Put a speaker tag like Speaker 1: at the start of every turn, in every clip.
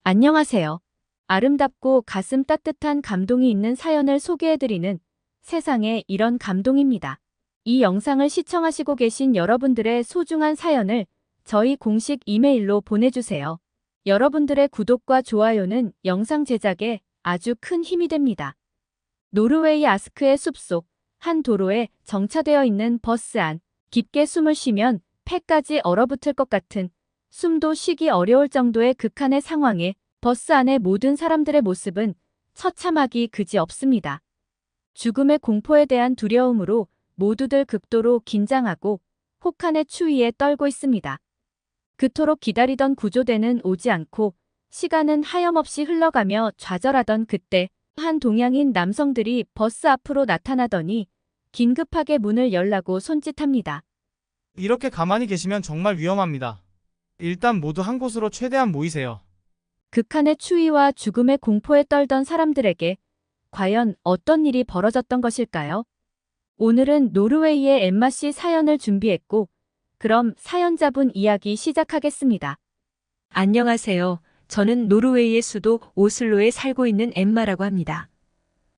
Speaker 1: 안녕하세요. 아름답고 가슴 따뜻한 감동이 있는 사연을 소개해드리는 세상에 이런 감동입니다. 이 영상을 시청하시고 계신 여러분들의 소중한 사연을 저희 공식 이메일로 보내주세요. 여러분들의 구독과 좋아요는 영상 제작에 아주 큰 힘이 됩니다. 노르웨이 아스크의 숲속, 한 도로에 정차되어 있는 버스 안, 깊게 숨을 쉬면 폐까지 얼어붙을 것 같은 숨도 쉬기 어려울 정도의 극한의 상황에 버스 안의 모든 사람들의 모습은 처참하기 그지없습니다. 죽음의 공포에 대한 두려움으로 모두들 극도로 긴장하고 혹한의 추위에 떨고 있습니다. 그토록 기다리던 구조대는 오지 않고 시간은 하염없이 흘러가며 좌절하던 그때 한 동양인 남성들이 버스 앞으로 나타나더니 긴급하게 문을 열라고 손짓합니다.
Speaker 2: 이렇게 가만히 계시면 정말 위험합니다. 일단 모두 한 곳으로 최대한 모이세요.
Speaker 1: 극한의 추위와 죽음의 공포에 떨던 사람들에게 과연 어떤 일이 벌어졌던 것일까요? 오늘은 노르웨이의 엠마 씨 사연을 준비했고, 그럼 사연자분 이야기 시작하겠습니다.
Speaker 3: 안녕하세요. 저는 노르웨이의 수도 오슬로에 살고 있는 엠마라고 합니다.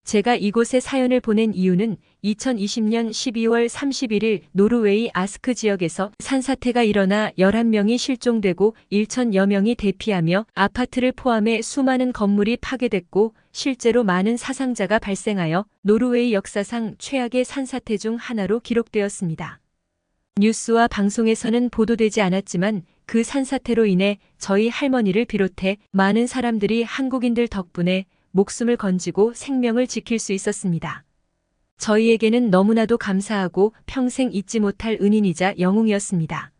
Speaker 3: 제가 이곳에 사연을 보낸 이유는 2020년 12월 31일 노르웨이 아스크 지역에서 산사태가 일어나 11명이 실종되고 1천여 명이 대피하며 아파트를 포함해 수많은 건물이 파괴됐고 실제로 많은 사상자가 발생하여 노르웨이 역사상 최악의 산사태 중 하나로 기록되었습니다. 뉴스와 방송에서는 보도되지 않았지만 그 산사태로 인해 저희 할머니를 비롯해 많은 사람들이 한국인들 덕분에 목숨을 건지고 생명을 지킬 수 있었습니다. 저희에게는 너무나도 감사하고 평생 잊지 못할 은인이자 영웅이었습니다.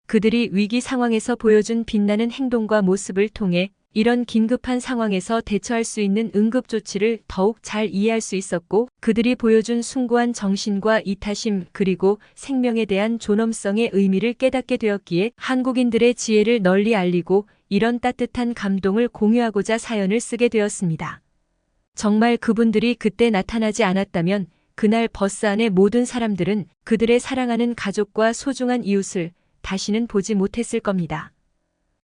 Speaker 3: 그들이 위기 상황에서 보여준 빛나는 행동과 모습을 통해 이런 긴급한 상황에서 대처할 수 있는 응급조치를 더욱 잘 이해할 수 있었고, 그들이 보여준 숭고한 정신과 이타심 그리고 생명에 대한 존엄성의 의미를 깨닫게 되었기에 한국인들의 지혜를 널리 알리고 이런 따뜻한 감동을 공유하고자 사연을 쓰게 되었습니다. 정말 그분들이 그때 나타나지 않았다면 그날 버스 안의 모든 사람들은 그들의 사랑하는 가족과 소중한 이웃을 다시는 보지 못했을 겁니다.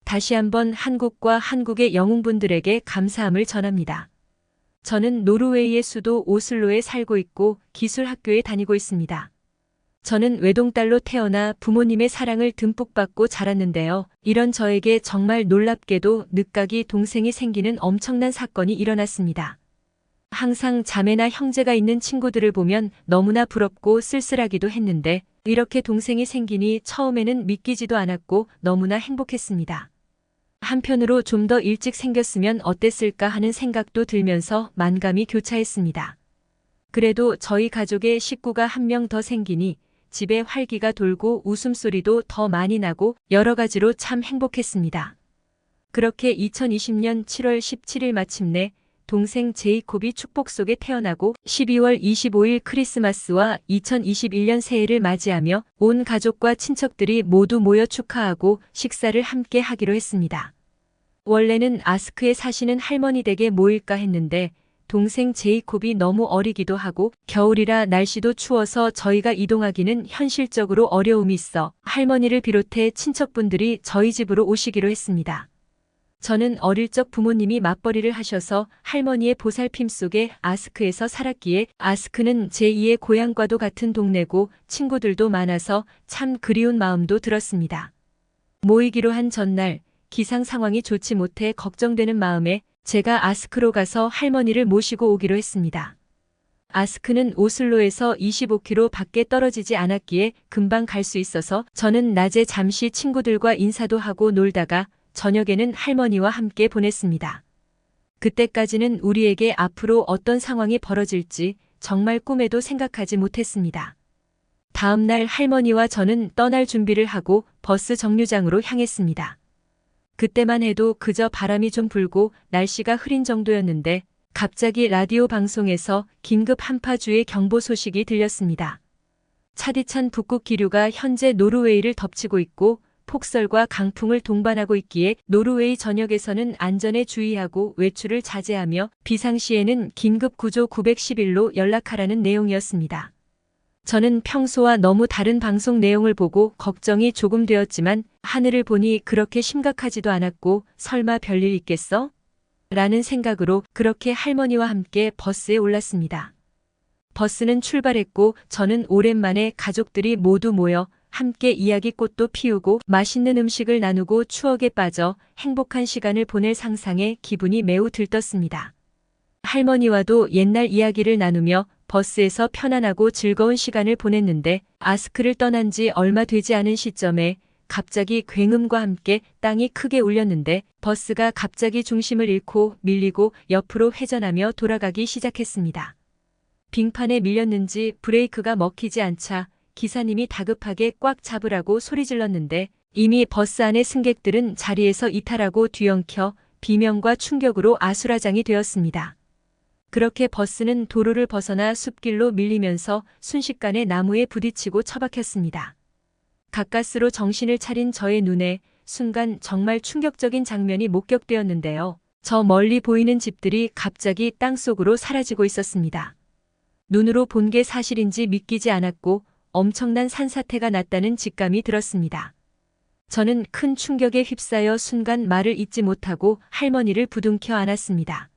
Speaker 3: 다시 한번 한국과 한국의 영웅분들에게 감사함을 전합니다. 저는 노르웨이의 수도 오슬로에 살고 있고 기술학교에 다니고 있습니다. 저는 외동딸로 태어나 부모님의 사랑을 듬뿍 받고 자랐는데요. 이런 저에게 정말 놀랍게도 늦가기 동생이 생기는 엄청난 사건이 일어났습니다. 항상 자매나 형제가 있는 친구들을 보면 너무나 부럽고 쓸쓸하기도 했는데 이렇게 동생이 생기니 처음에는 믿기지도 않았고 너무나 행복했습니다. 한편으로 좀 더 일찍 생겼으면 어땠을까 하는 생각도 들면서 만감이 교차했습니다. 그래도 저희 가족의 식구가 한 명 더 생기니 집에 활기가 돌고 웃음소리도 더 많이 나고 여러 가지로 참 행복했습니다. 그렇게 2020년 7월 17일 마침내 동생 제이콥이 축복 속에 태어나고 12월 25일 크리스마스와 2021년 새해를 맞이하며 온 가족과 친척들이 모두 모여 축하하고 식사를 함께 하기로 했습니다. 원래는 아스크에 사시는 할머니 댁에 모일까 했는데 동생 제이콥이 너무 어리기도 하고 겨울이라 날씨도 추워서 저희가 이동하기는 현실적으로 어려움이 있어 할머니를 비롯해 친척분들이 저희 집으로 오시기로 했습니다. 저는 어릴 적 부모님이 맞벌이를 하셔서 할머니의 보살핌 속에 아스크에서 살았기에 아스크는 제2의 고향과도 같은 동네고 친구들도 많아서 참 그리운 마음도 들었습니다. 모이기로 한 전날 기상 상황이 좋지 못해 걱정되는 마음에 제가 아스크로 가서 할머니를 모시고 오기로 했습니다. 아스크는 오슬로에서 25km 밖에 떨어지지 않았기에 금방 갈 수 있어서 저는 낮에 잠시 친구들과 인사도 하고 놀다가 저녁에는 할머니와 함께 보냈습니다. 그때까지는 우리에게 앞으로 어떤 상황이 벌어질지 정말 꿈에도 생각하지 못했습니다. 다음 날 할머니와 저는 떠날 준비를 하고 버스 정류장으로 향했습니다. 그때만 해도 그저 바람이 좀 불고 날씨가 흐린 정도였는데 갑자기 라디오 방송에서 긴급 한파주의 경보 소식이 들렸습니다. 차디찬 북극 기류가 현재 노르웨이를 덮치고 있고 폭설과 강풍을 동반하고 있기에 노르웨이 전역에서는 안전에 주의하고 외출을 자제하며 비상시에는 긴급 구조 911로 연락하라는 내용이었습니다. 저는 평소와 너무 다른 방송 내용을 보고 걱정이 조금 되었지만 하늘을 보니 그렇게 심각하지도 않았고 설마 별일 있겠어? 라는 생각으로 그렇게 할머니와 함께 버스에 올랐습니다. 버스는 출발했고 저는 오랜만에 가족들이 모두 모여 함께 이야기꽃도 피우고 맛있는 음식을 나누고 추억에 빠져 행복한 시간을 보낼 상상에 기분이 매우 들떴습니다. 할머니와도 옛날 이야기를 나누며 버스에서 편안하고 즐거운 시간을 보냈는데 아스크를 떠난 지 얼마 되지 않은 시점에 갑자기 굉음과 함께 땅이 크게 울렸는데 버스가 갑자기 중심을 잃고 밀리고 옆으로 회전하며 돌아가기 시작했습니다. 빙판에 밀렸는지 브레이크가 먹히지 않자 기사님이 다급하게 꽉 잡으라고 소리질렀는데 이미 버스 안의 승객들은 자리에서 이탈하고 뒤엉켜 비명과 충격으로 아수라장이 되었습니다. 그렇게 버스는 도로를 벗어나 숲길로 밀리면서 순식간에 나무에 부딪히고 처박혔습니다. 가까스로 정신을 차린 저의 눈에 순간 정말 충격적인 장면이 목격되었는데요. 저 멀리 보이는 집들이 갑자기 땅속으로 사라지고 있었습니다. 눈으로 본 게 사실인지 믿기지 않았고 엄청난 산사태가 났다는 직감이 들었습니다. 저는 큰 충격에 휩싸여 순간 말을 잇지 못하고 할머니를 부둥켜 안았습니다.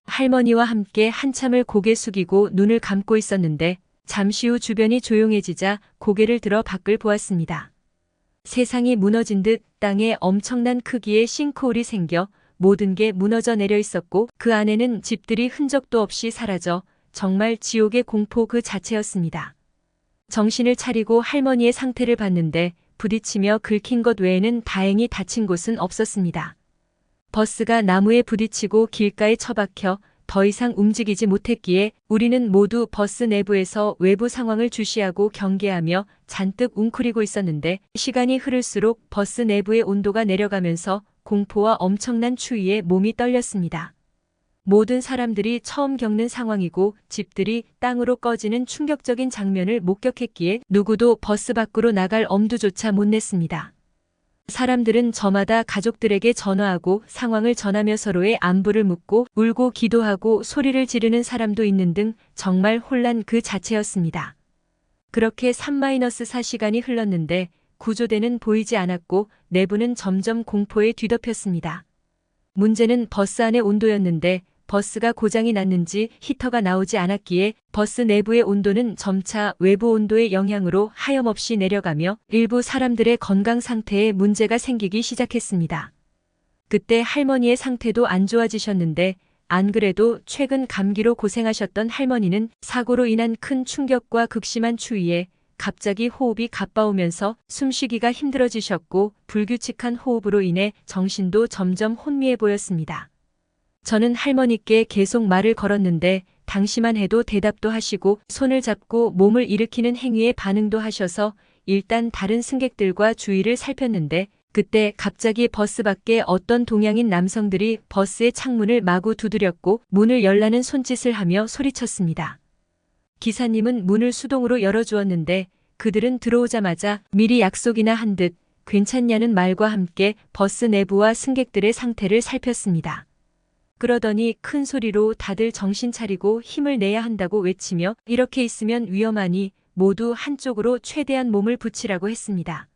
Speaker 3: 할머니와 함께 한참을 고개 숙이고 눈을 감고 있었는데 잠시 후 주변이 조용해지자 고개를 들어 밖을 보았습니다. 세상이 무너진 듯 땅에 엄청난 크기의 싱크홀이 생겨 모든 게 무너져 내려 있었고 그 안에는 집들이 흔적도 없이 사라져 정말 지옥의 공포 그 자체였습니다. 정신을 차리고 할머니의 상태를 봤는데 부딪히며 긁힌 것 외에는 다행히 다친 곳은 없었습니다. 버스가 나무에 부딪히고 길가에 처박혀 더 이상 움직이지 못했기에 우리는 모두 버스 내부에서 외부 상황을 주시하고 경계하며 잔뜩 웅크리고 있었는데 시간이 흐를수록 버스 내부의 온도가 내려가면서 공포와 엄청난 추위에 몸이 떨렸습니다. 모든 사람들이 처음 겪는 상황이고 집들이 땅으로 꺼지는 충격적인 장면을 목격했기에 누구도 버스 밖으로 나갈 엄두조차 못 냈습니다. 사람들은 저마다 가족들에게 전화하고 상황을 전하며 서로의 안부를 묻고 울고 기도하고 소리를 지르는 사람도 있는 등 정말 혼란 그 자체였습니다. 그렇게 3-4 시간이 흘렀는데 구조대는 보이지 않았고 내부는 점점 공포에 뒤덮였습니다. 문제는 버스 안의 온도였는데 버스가 고장이 났는지 히터가 나오지 않았기에 버스 내부의 온도는 점차 외부 온도의 영향으로 하염없이 내려가며 일부 사람들의 건강 상태에 문제가 생기기 시작했습니다. 그때 할머니의 상태도 안 좋아지셨는데 안 그래도 최근 감기로 고생하셨던 할머니는 사고로 인한 큰 충격과 극심한 추위에 갑자기 호흡이 가빠오면서 숨쉬기가 힘들어지셨고 불규칙한 호흡으로 인해 정신도 점점 혼미해 보였습니다. 저는 할머니께 계속 말을 걸었는데 당시만 해도 대답도 하시고 손을 잡고 몸을 일으키는 행위에 반응도 하셔서 일단 다른 승객들과 주위를 살폈는데 그때 갑자기 버스 밖에 어떤 동양인 남성들이 버스의 창문을 마구 두드렸고 문을 열라는 손짓을 하며 소리쳤습니다. 기사님은 문을 수동으로 열어주었는데 그들은 들어오자마자 미리 약속이나 한 듯 괜찮냐는 말과 함께 버스 내부와 승객들의 상태를 살폈습니다. 그러더니 큰 소리로 다들 정신 차리고 힘을 내야 한다고 외치며 이렇게 있으면 위험하니 모두 한쪽으로 최대한 몸을 붙이라고 했습니다.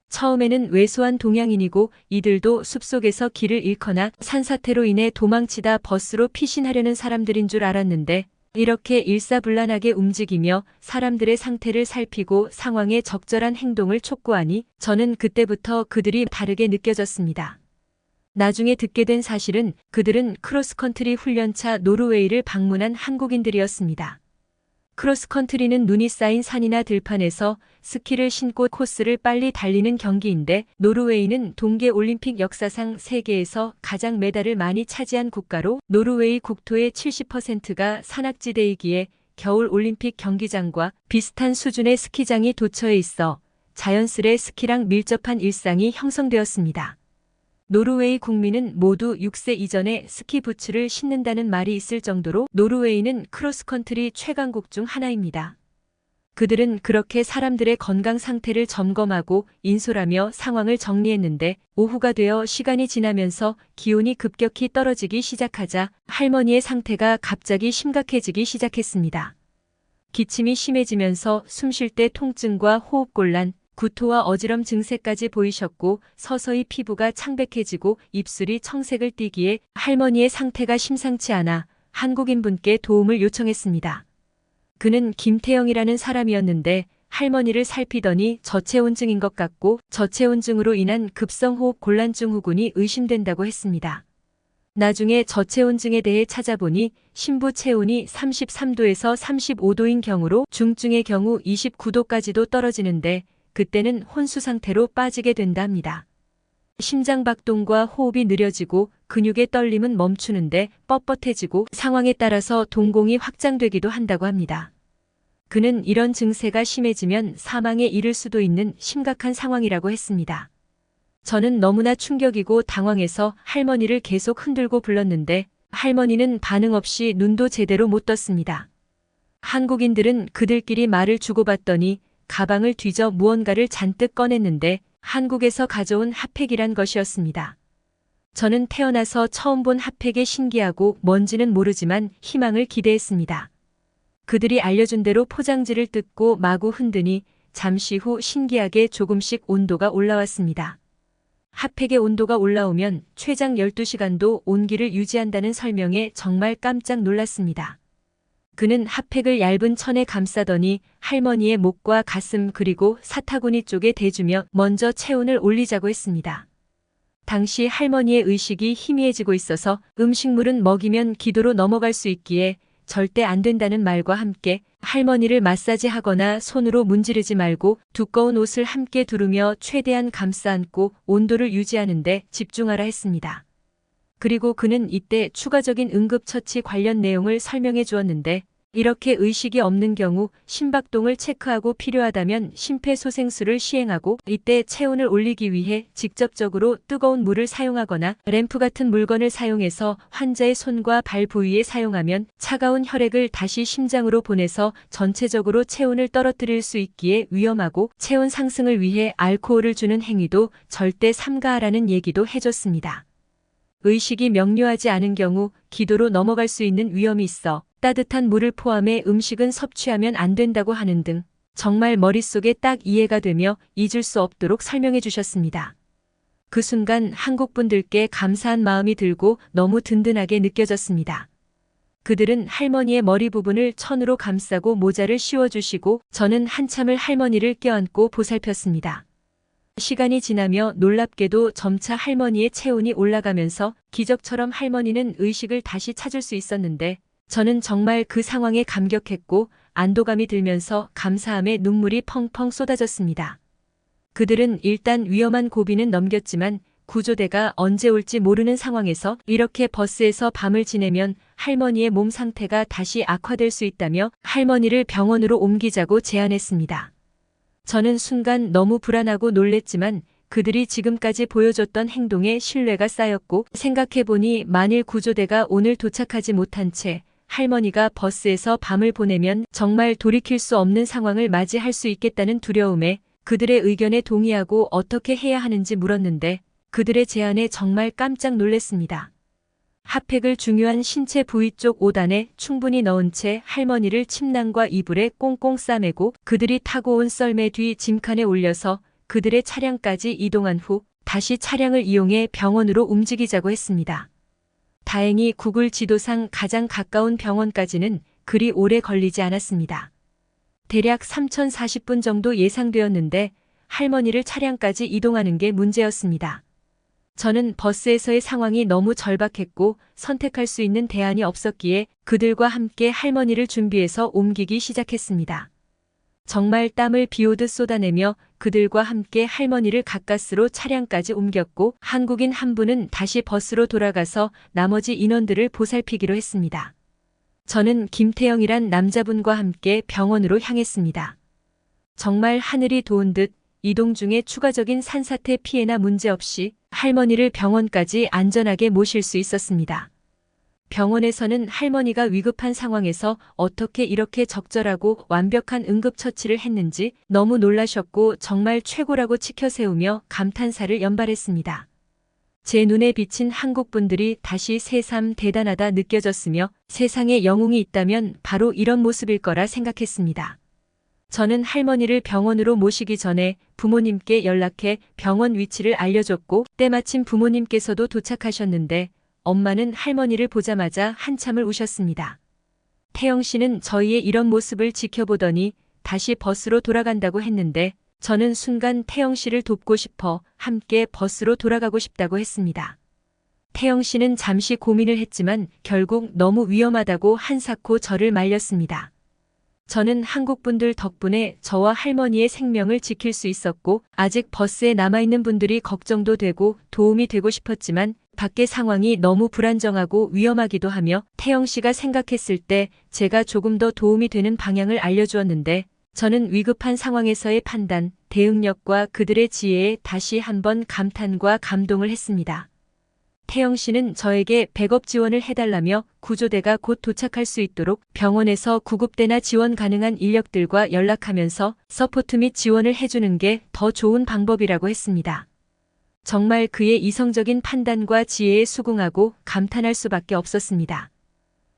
Speaker 3: 처음에는 왜소한 동양인이고 이들도 숲속에서 길을 잃거나 산사태로 인해 도망치다 버스로 피신하려는 사람들인 줄 알았는데 이렇게 일사불란하게 움직이며 사람들의 상태를 살피고 상황에 적절한 행동을 촉구하니 저는 그때부터 그들이 다르게 느껴졌습니다. 나중에 듣게 된 사실은 그들은 크로스컨트리 훈련차 노르웨이를 방문한 한국인들이었습니다. 크로스컨트리는 눈이 쌓인 산이나 들판에서 스키를 신고 코스를 빨리 달리는 경기인데 노르웨이는 동계올림픽 역사상 세계에서 가장 메달을 많이 차지한 국가로 노르웨이 국토의 70%가 산악지대이기에 겨울 올림픽 경기장과 비슷한 수준의 스키장이 도처에 있어 자연스레 스키랑 밀접한 일상이 형성되었습니다. 노르웨이 국민은 모두 6세 이전에 스키 부츠를 신는다는 말이 있을 정도로 노르웨이는 크로스컨트리 최강국 중 하나입니다. 그들은 그렇게 사람들의 건강 상태를 점검하고 인솔하며 상황을 정리했는데 오후가 되어 시간이 지나면서 기온이 급격히 떨어지기 시작하자 할머니의 상태가 갑자기 심각해지기 시작했습니다. 기침이 심해지면서 숨 쉴 때 통증과 호흡곤란, 구토와 어지럼 증세까지 보이셨고 서서히 피부가 창백해지고 입술이 청색을 띠기에 할머니의 상태가 심상치 않아 한국인분께 도움을 요청했습니다. 그는 김태영이라는 사람이었는데 할머니를 살피더니 저체온증인 것 같고 저체온증으로 인한 급성호흡 곤란증 후군이 의심된다고 했습니다. 나중에 저체온증에 대해 찾아보니 심부 체온이 33도에서 35도인 경우로 중증의 경우 29도까지도 떨어지는데 그때는 혼수 상태로 빠지게 된다 합니다. 심장 박동과 호흡이 느려지고 근육의 떨림은 멈추는데 뻣뻣해지고 상황에 따라서 동공이 확장되기도 한다고 합니다. 그는 이런 증세가 심해지면 사망에 이를 수도 있는 심각한 상황이라고 했습니다. 저는 너무나 충격이고 당황해서 할머니를 계속 흔들고 불렀는데 할머니는 반응 없이 눈도 제대로 못 떴습니다. 한국인들은 그들끼리 말을 주고받더니 가방을 뒤져 무언가를 잔뜩 꺼냈는데 한국에서 가져온 핫팩이란 것이었습니다. 저는 태어나서 처음 본 핫팩에 신기하고 뭔지는 모르지만 희망을 기대했습니다. 그들이 알려준 대로 포장지를 뜯고 마구 흔드니 잠시 후 신기하게 조금씩 온도가 올라왔습니다. 핫팩의 온도가 올라오면 최장 12시간도 온기를 유지한다는 설명에 정말 깜짝 놀랐습니다. 그는 핫팩을 얇은 천에 감싸더니 할머니의 목과 가슴 그리고 사타구니 쪽에 대주며 먼저 체온을 올리자고 했습니다. 당시 할머니의 의식이 희미해지고 있어서 음식물은 먹이면 기도로 넘어갈 수 있기에 절대 안 된다는 말과 함께 할머니를 마사지하거나 손으로 문지르지 말고 두꺼운 옷을 함께 두르며 최대한 감싸 안고 온도를 유지하는 데 집중하라 했습니다. 그리고 그는 이때 추가적인 응급처치 관련 내용을 설명해 주었는데 이렇게 의식이 없는 경우 심박동을 체크하고 필요하다면 심폐소생술을 시행하고 이때 체온을 올리기 위해 직접적으로 뜨거운 물을 사용하거나 램프 같은 물건을 사용해서 환자의 손과 발 부위에 사용하면 차가운 혈액을 다시 심장으로 보내서 전체적으로 체온을 떨어뜨릴 수 있기에 위험하고 체온 상승을 위해 알코올을 주는 행위도 절대 삼가하라는 얘기도 해줬습니다. 의식이 명료하지 않은 경우 기도로 넘어갈 수 있는 위험이 있어 따뜻한 물을 포함해 음식은 섭취하면 안 된다고 하는 등 정말 머릿속에 딱 이해가 되며 잊을 수 없도록 설명해 주셨습니다. 그 순간 한국분들께 감사한 마음이 들고 너무 든든하게 느껴졌습니다. 그들은 할머니의 머리 부분을 천으로 감싸고 모자를 씌워주시고 저는 한참을 할머니를 껴안고 보살폈습니다. 시간이 지나며 놀랍게도 점차 할머니의 체온이 올라가면서 기적처럼 할머니는 의식을 다시 찾을 수 있었는데 저는 정말 그 상황에 감격했고 안도감이 들면서 감사함에 눈물이 펑펑 쏟아졌습니다. 그들은 일단 위험한 고비는 넘겼지만 구조대가 언제 올지 모르는 상황에서 이렇게 버스에서 밤을 지내면 할머니의 몸 상태가 다시 악화될 수 있다며 할머니를 병원으로 옮기자고 제안했습니다. 저는 순간 너무 불안하고 놀랬지만 그들이 지금까지 보여줬던 행동에 신뢰가 쌓였고 생각해보니 만일 구조대가 오늘 도착하지 못한 채 할머니가 버스에서 밤을 보내면 정말 돌이킬 수 없는 상황을 맞이할 수 있겠다는 두려움에 그들의 의견에 동의하고 어떻게 해야 하는지 물었는데 그들의 제안에 정말 깜짝 놀랐습니다. 핫팩을 중요한 신체 부위 쪽 5단에 충분히 넣은 채 할머니를 침낭과 이불에 꽁꽁 싸매고 그들이 타고 온 썰매 뒤 짐칸에 올려서 그들의 차량까지 이동한 후 다시 차량을 이용해 병원으로 움직이자고 했습니다. 다행히 구글 지도상 가장 가까운 병원까지는 그리 오래 걸리지 않았습니다. 대략 3040분 정도 예상되었는데 할머니를 차량까지 이동하는 게 문제였습니다. 저는 버스에서의 상황이 너무 절박했고 선택할 수 있는 대안이 없었기에 그들과 함께 할머니를 준비해서 옮기기 시작했습니다. 정말 땀을 비오듯 쏟아내며 그들과 함께 할머니를 가까스로 차량까지 옮겼고 한국인 한 분은 다시 버스로 돌아가서 나머지 인원들을 보살피기로 했습니다. 저는 김태영이란 남자분과 함께 병원으로 향했습니다. 정말 하늘이 도운 듯 이동 중에 추가적인 산사태 피해나 문제 없이 할머니를 병원까지 안전하게 모실 수 있었습니다. 병원에서는 할머니가 위급한 상황에서 어떻게 이렇게 적절하고 완벽한 응급처치를 했는지 너무 놀라셨고 정말 최고라고 치켜세우며 감탄사를 연발했습니다. 제 눈에 비친 한국 분들이 다시 새삼 대단하다 느껴졌으며 세상에 영웅이 있다면 바로 이런 모습일 거라 생각했습니다. 저는 할머니를 병원으로 모시기 전에 부모님께 연락해 병원 위치를 알려줬고 때마침 부모님께서도 도착하셨는데 엄마는 할머니를 보자마자 한참을 우셨습니다. 태영 씨는 저희의 이런 모습을 지켜보더니 다시 버스로 돌아간다고 했는데 저는 순간 태영 씨를 돕고 싶어 함께 버스로 돌아가고 싶다고 했습니다. 태영 씨는 잠시 고민을 했지만 결국 너무 위험하다고 한사코 저를 말렸습니다. 저는 한국 분들 덕분에 저와 할머니의 생명을 지킬 수 있었고 아직 버스에 남아있는 분들이 걱정도 되고 도움이 되고 싶었지만 밖의 상황이 너무 불안정하고 위험하기도 하며 태영 씨가 생각했을 때 제가 조금 더 도움이 되는 방향을 알려주었는데 저는 위급한 상황에서의 판단, 대응력과 그들의 지혜에 다시 한번 감탄과 감동을 했습니다. 태영 씨는 저에게 백업 지원을 해달라며 구조대가 곧 도착할 수 있도록 병원에서 구급대나 지원 가능한 인력들과 연락하면서 서포트 및 지원을 해주는 게 더 좋은 방법이라고 했습니다. 정말 그의 이성적인 판단과 지혜에 수긍하고 감탄할 수밖에 없었습니다.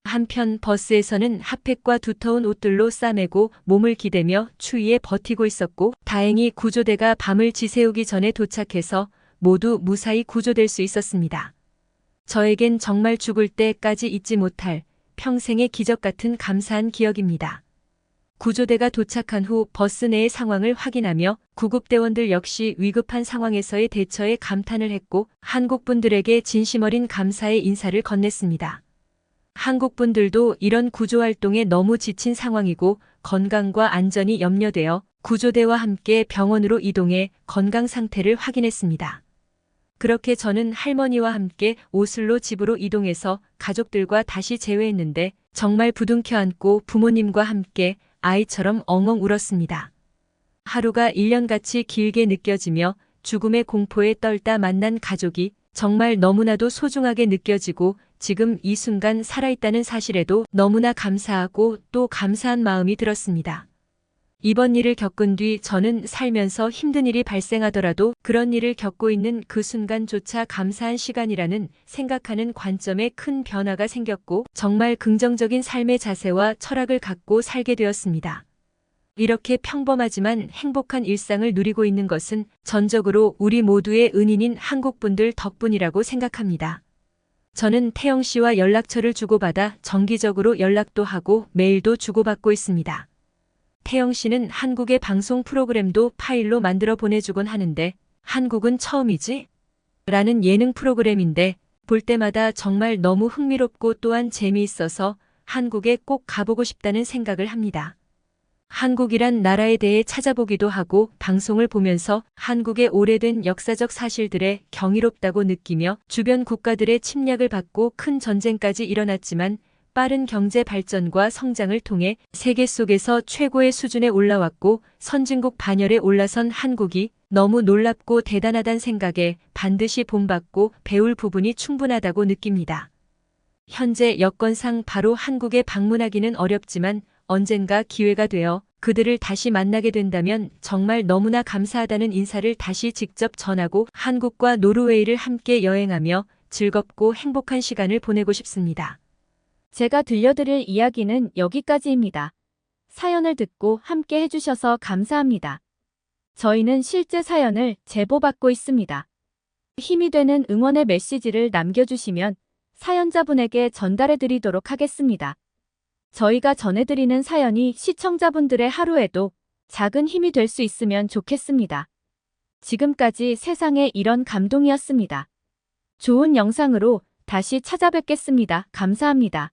Speaker 3: 한편 버스에서는 핫팩과 두터운 옷들로 싸매고 몸을 기대며 추위에 버티고 있었고 다행히 구조대가 밤을 지새우기 전에 도착해서 모두 무사히 구조될 수 있었습니다. 저에겐 정말 죽을 때까지 잊지 못할 평생의 기적 같은 감사한 기억입니다. 구조대가 도착한 후 버스 내의 상황을 확인하며 구급대원들 역시 위급한 상황에서의 대처에 감탄을 했고 한국분들에게 진심 어린 감사의 인사를 건넸습니다. 한국분들도 이런 구조활동에 너무 지친 상황이고 건강과 안전이 염려되어 구조대와 함께 병원으로 이동해 건강 상태를 확인했습니다. 그렇게 저는 할머니와 함께 오슬로 집으로 이동해서 가족들과 다시 재회했는데 정말 부둥켜 안고 부모님과 함께 아이처럼 엉엉 울었습니다. 하루가 1년같이 길게 느껴지며 죽음의 공포에 떨다 만난 가족이 정말 너무나도 소중하게 느껴지고 지금 이 순간 살아있다는 사실에도 너무나 감사하고 또 감사한 마음이 들었습니다. 이번 일을 겪은 뒤 저는 살면서 힘든 일이 발생하더라도 그런 일을 겪고 있는 그 순간조차 감사한 시간이라는 생각하는 관점에 큰 변화가 생겼고 정말 긍정적인 삶의 자세와 철학을 갖고 살게 되었습니다. 이렇게 평범하지만 행복한 일상을 누리고 있는 것은 전적으로 우리 모두의 은인인 한국분들 덕분이라고 생각합니다. 저는 태영 씨와 연락처를 주고받아 정기적으로 연락도 하고 메일도 주고받고 있습니다. 태영 씨는 한국의 방송 프로그램도 파일로 만들어 보내주곤 하는데 한국은 처음이지? 라는 예능 프로그램인데 볼 때마다 정말 너무 흥미롭고 또한 재미있어서 한국에 꼭 가보고 싶다는 생각을 합니다. 한국이란 나라에 대해 찾아보기도 하고 방송을 보면서 한국의 오래된 역사적 사실들에 경이롭다고 느끼며 주변 국가들의 침략을 받고 큰 전쟁까지 일어났지만 빠른 경제 발전과 성장을 통해 세계 속에서 최고의 수준에 올라왔고 선진국 반열에 올라선 한국이 너무 놀랍고 대단하다는 생각에 반드시 본받고 배울 부분이 충분하다고 느낍니다. 현재 여건상 바로 한국에 방문하기는 어렵지만 언젠가 기회가 되어 그들을 다시 만나게 된다면 정말 너무나 감사하다는 인사를 다시 직접 전하고 한국과 노르웨이를 함께 여행하며 즐겁고 행복한 시간을 보내고 싶습니다.
Speaker 1: 제가 들려드릴 이야기는 여기까지입니다. 사연을 듣고 함께 해주셔서 감사합니다. 저희는 실제 사연을 제보받고 있습니다. 힘이 되는 응원의 메시지를 남겨주시면 사연자분에게 전달해드리도록 하겠습니다. 저희가 전해드리는 사연이 시청자분들의 하루에도 작은 힘이 될 수 있으면 좋겠습니다. 지금까지 세상에 이런 감동이었습니다. 좋은 영상으로 다시 찾아뵙겠습니다. 감사합니다.